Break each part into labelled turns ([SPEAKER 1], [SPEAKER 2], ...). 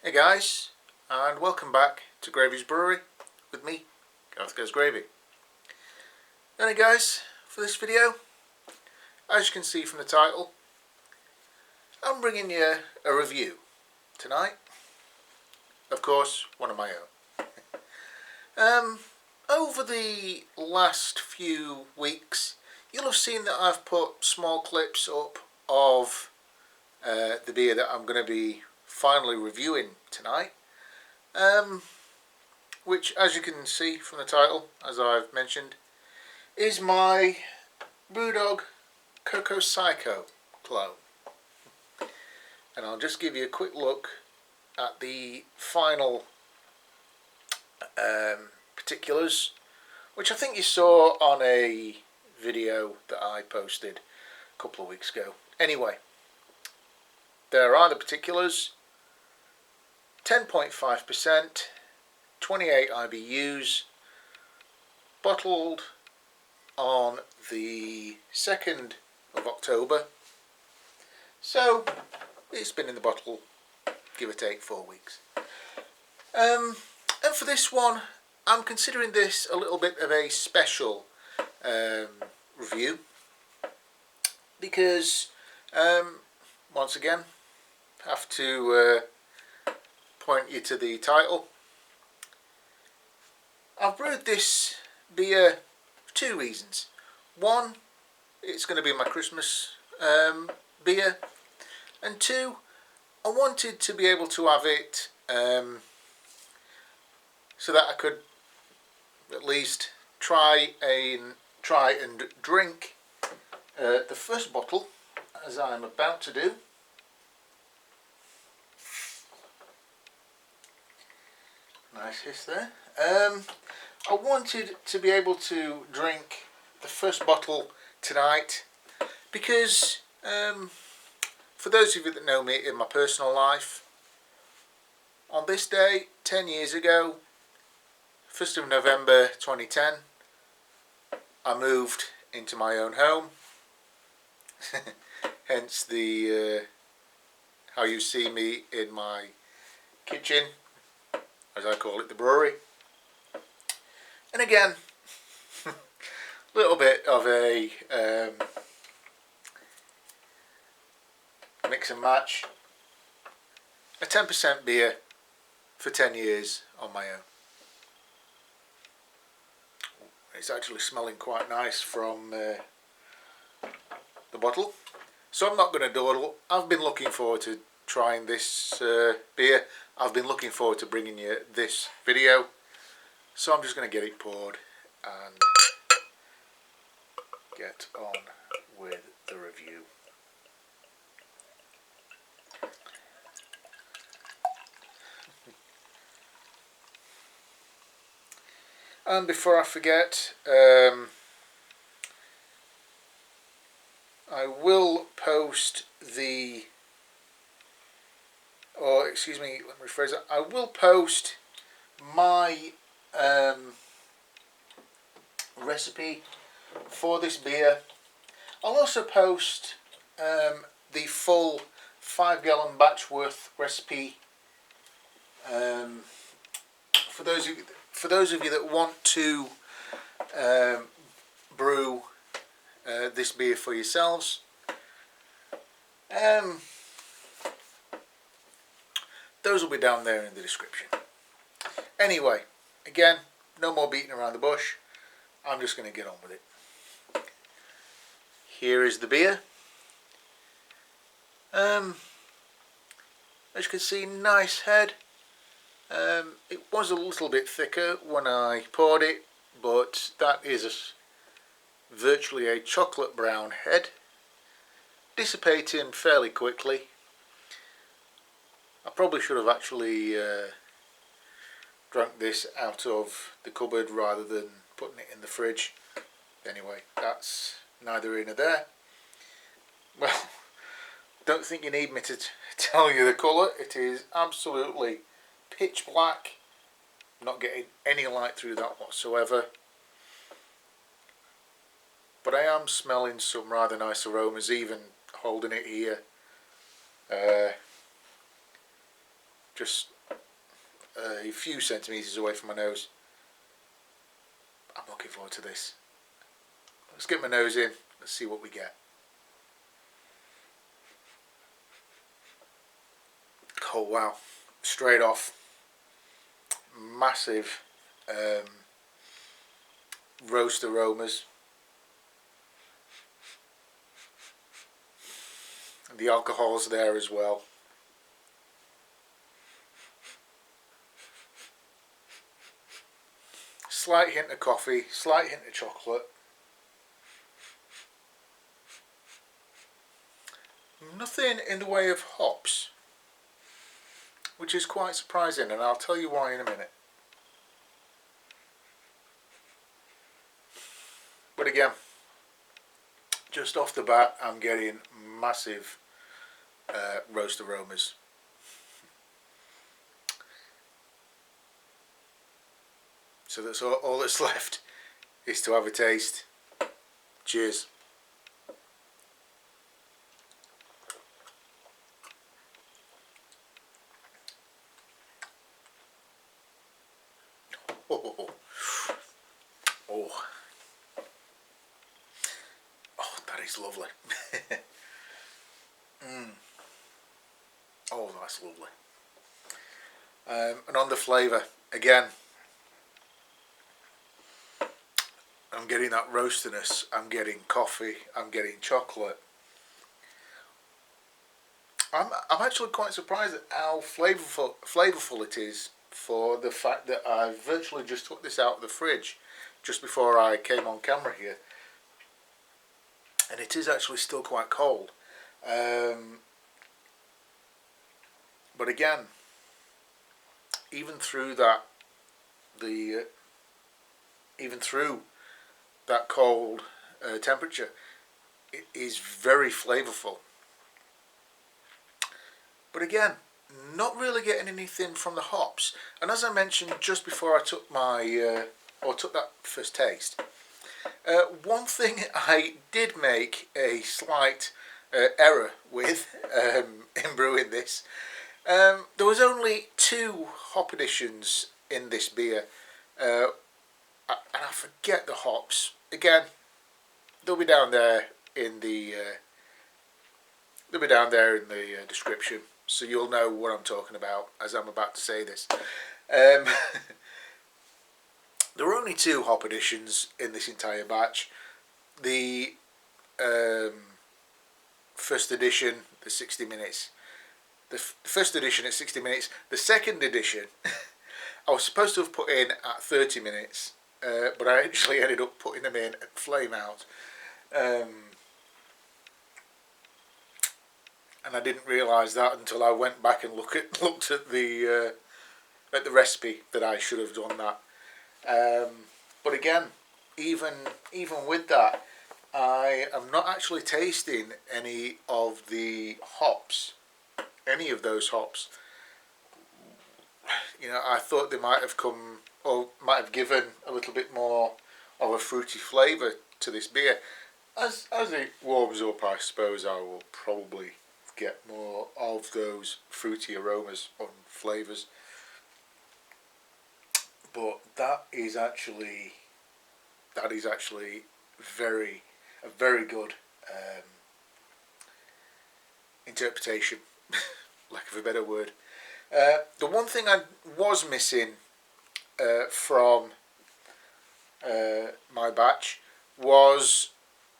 [SPEAKER 1] Hey guys, and welcome back to Gravey's Brewery with me, Gravey. Anyway guys, for this video, as you can see from the title, I'm bringing you a review tonight. Of course, one of my own. Over the last few weeks, you'll have seen that I've put small clips up of the beer that I'm going to be finally reviewing tonight, which, as you can see from the title, as I've mentioned, is my Brewdog Cocoa Psycho clone. And I'll just give you a quick look at the final particulars, which I think you saw on a video that I posted a couple of weeks ago. Anyway, there are the particulars: 10.5%, 28 IBUs, bottled on the 2nd of October. So it's been in the bottle, give or take, 4 weeks. And for this one, I'm considering this a little bit of a special review because, once again, have to point you to the title. I've brewed this beer for 2 reasons. One, it's going to be my Christmas beer, and two, I wanted to be able to have it so that I could at least try and drink the first bottle, as I'm about to do. Nice hiss there. I wanted to be able to drink the first bottle tonight because, for those of you that know me in my personal life, on this day 10 years ago, 1st of November 2010, I moved into my own home. Hence the how you see me in my kitchen, as I call it, the brewery. And again, a little bit of a mix and match. A 10% beer for 10 years on my own. It's actually smelling quite nice from the bottle. So I'm not going to dawdle. I've been looking forward to trying this beer. I've been looking forward to bringing you this video. So I'm just going to get it poured and get on with the review. And before I forget, I will post the, or excuse me, let me rephrase that. I will post my recipe for this beer. I'll also post the full 5-gallon batch worth recipe for those of you that want to brew this beer for yourselves. Those will be down there in the description. Anyway, again, no more beating around the bush. I'm just going to get on with it. Here is the beer. As you can see, nice head. It was a little bit thicker when I poured it, but that is virtually a chocolate brown head, dissipating fairly quickly. I probably should have actually drunk this out of the cupboard rather than putting it in the fridge. Anyway, that's neither here nor there. Well, don't think you need me to tell you the colour. It is absolutely pitch black. Not getting any light through that whatsoever. But I am smelling some rather nice aromas, even holding it here. Just a few centimetres away from my nose. I'm looking forward to this. Let's get my nose in. Let's see what we get. Oh wow, straight off, massive roast aromas. The alcohol's there as well. Slight hint of coffee, slight hint of chocolate. Nothing in the way of hops, which is quite surprising, and I'll tell you why in a minute. But again, just off the bat, I'm getting massive roast aromas. So that's all that's left is to have a taste. Cheers. Oh, that is lovely. Oh, that's lovely. And on the flavour, again, I'm getting that roastiness, I'm getting coffee, I'm getting chocolate. I'm actually quite surprised at how flavourful it is, for the fact that I virtually just took this out of the fridge just before I came on camera here, and it is actually still quite cold. But again, even through that cold temperature, it is very flavourful. But again, not really getting anything from the hops. And as I mentioned just before I took took that first taste, one thing I did make a slight error with in brewing this. There was only 2 hop additions in this beer, and I forget the hops. Again, they'll be down there in the description, so you'll know what I'm talking about as I'm about to say this. There were only 2 hop additions in this entire batch. The first edition, the 60 minutes. The first edition at 60 minutes. The second edition, I was supposed to have put in at 30 minutes, but I actually ended up putting them in at Flame Out. And I didn't realise that until I went back and looked at the recipe that I should have done that. But again, even with that, I am not actually tasting any of the hops, any of those hops. You know, I thought they might have come, or might have given a little bit more of a fruity flavour to this beer. As it warms up, I suppose I will probably get more of those fruity aromas and flavours. But that is actually a very good interpretation, lack of a better word. The one thing I was missing from my batch was,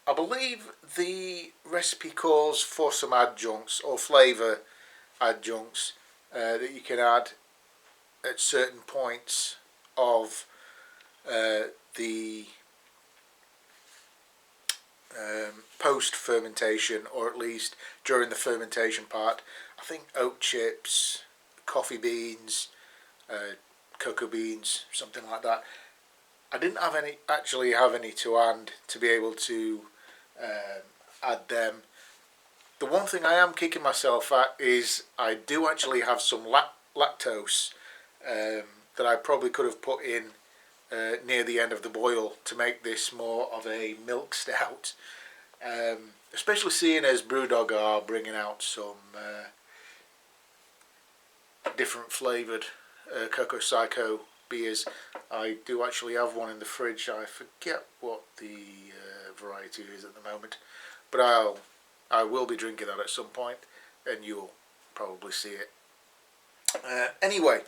[SPEAKER 1] I believe the recipe calls for some adjuncts or flavour adjuncts that you can add at certain points of the post-fermentation, or at least during the fermentation part. I think oat chips, coffee beans, cocoa beans, something like that. I didn't actually have any to hand to be able to add them. The one thing I am kicking myself at is I do actually have some lactose that I probably could have put in near the end of the boil to make this more of a milk stout, especially seeing as Brewdog are bringing out some different flavoured Cocoa Psycho beers. I do actually have one in the fridge. I forget what the variety is at the moment, but I will be drinking that at some point, and you'll probably see it. Anyway,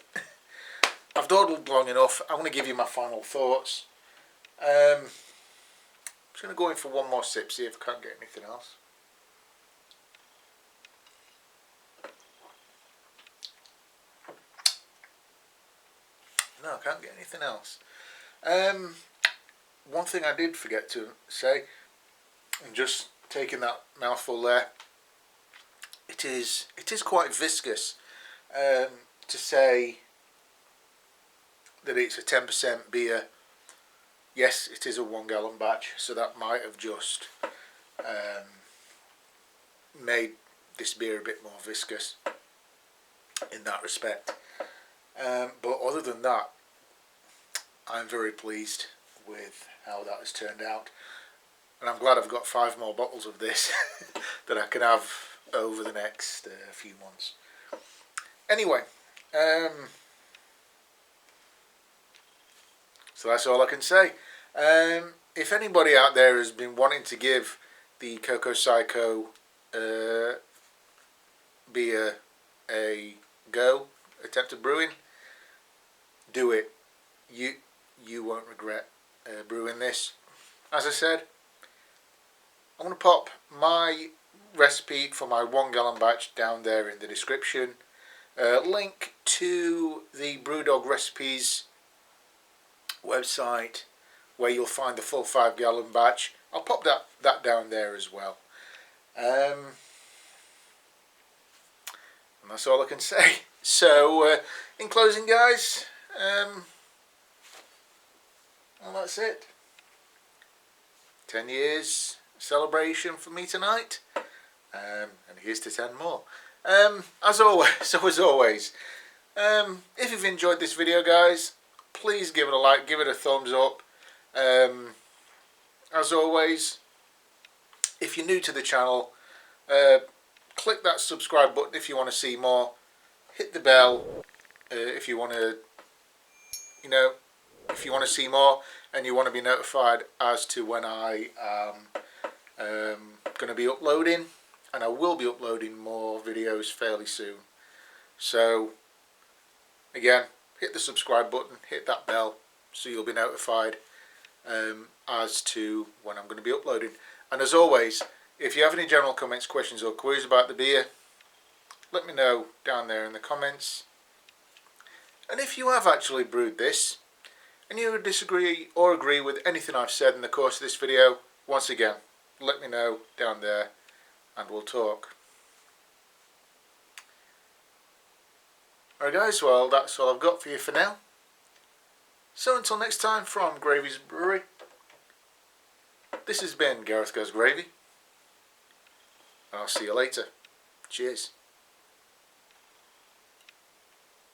[SPEAKER 1] I've dawdled long enough. I want to give you my final thoughts. I'm just going to go in for one more sip, see if I can't get anything else. No, I can't get anything else. One thing I did forget to say, and just taking that mouthful there, it is quite viscous. To say that it's a 10% beer, yes, it is a 1 gallon batch, so that might have just made this beer a bit more viscous in that respect. But other than that, I'm very pleased with how that has turned out, and I'm glad I've got 5 more bottles of this that I can have over the next few months. Anyway, so that's all I can say. If anybody out there has been wanting to give the Cocoa Psycho beer a go, attempted brewing, do it. You won't regret brewing this. As I said, I'm going to pop my recipe for my 1 gallon batch down there in the description. Link to the Brewdog Recipes website where you'll find the full 5 gallon batch. I'll pop that down there as well. And that's all I can say. So in closing, guys, well, that's it. 10 years celebration for me tonight, and here's to 10 more. As always, if you've enjoyed this video, guys, please give it a like, give it a thumbs up. As always, if you're new to the channel, click that subscribe button if you want to see more. Hit the bell if you want to, if you want to see more and you want to be notified as to when I am going to be uploading. And I will be uploading more videos fairly soon. So, again, hit the subscribe button, hit that bell, so you'll be notified as to when I'm going to be uploading. And as always, if you have any general comments, questions or queries about the beer, let me know down there in the comments. And if you have actually brewed this, and you disagree or agree with anything I've said in the course of this video, once again, let me know down there, and we'll talk. Alright guys, well that's all I've got for you for now. So until next time from Gravey's Brewery, this has been Gareth Goes Gravy, and I'll see you later. Cheers.